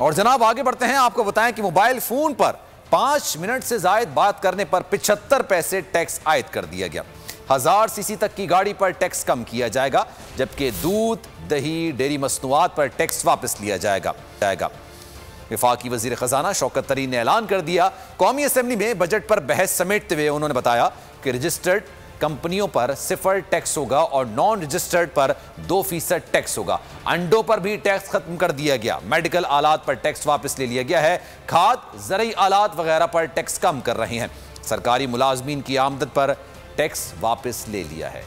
और जनाब आगे बढ़ते हैं, आपको बताएं कि मोबाइल फोन पर 5 मिनट से ज्यादा बात करने पर 75 पैसे टैक्स आयद कर दिया गया। 1000 सीसी तक की गाड़ी पर टैक्स कम किया जाएगा, जबकि दूध, दही, डेयरी मसनूआत पर टैक्स वापस लिया जाएगा। वफाकी वजीर खजाना शौकत तरीन ने ऐलान कर दिया। कौमी असेंबली में बजट पर बहस समेटते हुए उन्होंने बताया कि रजिस्टर्ड कंपनियों पर 0 टैक्स होगा और नॉन रजिस्टर्ड पर 2% टैक्स होगा। अंडों पर भी टैक्स खत्म कर दिया गया। मेडिकल आलात पर टैक्स वापस ले लिया गया है। खाद, ज़रूरी आलात वगैरह पर टैक्स कम कर रहे हैं। सरकारी मुलाजमीन की आमदन पर टैक्स वापस ले लिया है।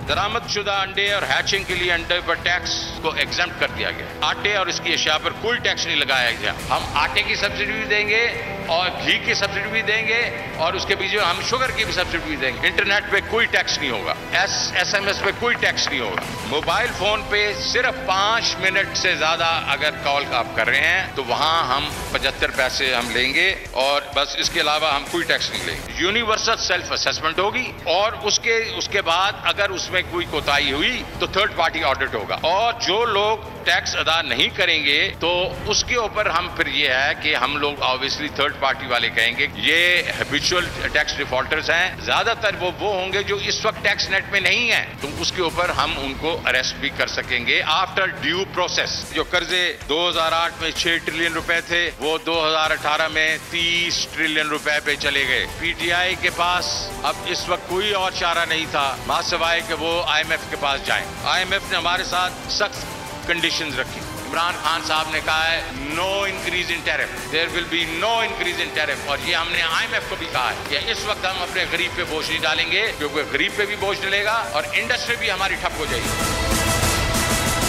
दरामदशुदा अंडे और हैचिंग के लिए अंडे पर टैक्स को एग्जम्प्ट कर दिया गया। आटे और इसकी अशिया पर कोई टैक्स नहीं लगाया गया। हम आटे की सब्सिडी भी देंगे और घी की सब्सिडी भी देंगे और उसके बीच में हम शुगर की भी सब्सिडी भी देंगे। इंटरनेट पे कोई टैक्स नहीं होगा। SMS पे कोई टैक्स नहीं होगा। मोबाइल फोन पे सिर्फ 5 मिनट से ज्यादा अगर कॉल आप कर रहे हैं तो वहां हम 75 पैसे हम लेंगे और बस, इसके अलावा हम कोई टैक्स नहीं लेंगे। यूनिवर्सल सेल्फ असेसमेंट होगी और उसके बाद अगर उसमें कोई कोताही हुई तो थर्ड पार्टी ऑडिट होगा और जो लोग टैक्स अदा नहीं करेंगे तो उसके ऊपर हम फिर ये है कि हम लोग ऑब्वियसली थर्ड पार्टी वाले कहेंगे ये हैबिचुअल टैक्स डिफॉल्टर्स हैं, ज्यादातर वो होंगे जो इस वक्त टैक्स नेट में नहीं है, तो उसके ऊपर हम उनको अरेस्ट भी कर सकेंगे आफ्टर ड्यू प्रोसेस। जो कर्जे 2008 में 6 ट्रिलियन रुपए थे वो 2018 में 30 ट्रिलियन रुपए पे चले गए। PTI के पास अब इस वक्त कोई और चारा नहीं था सिवाय कि वो IMF के पास जाएं। IMF ने हमारे साथ सख्त कंडीशंस रखी। इमरान खान साहब ने कहा है no increase in tariff, there will be no increase in tariff, और ये हमने IMF को भी कहा है कि इस वक्त हम अपने गरीब पे बोझ नहीं डालेंगे, क्योंकि गरीब पे भी बोझ डलेगा और इंडस्ट्री भी हमारी ठप हो जाएगी।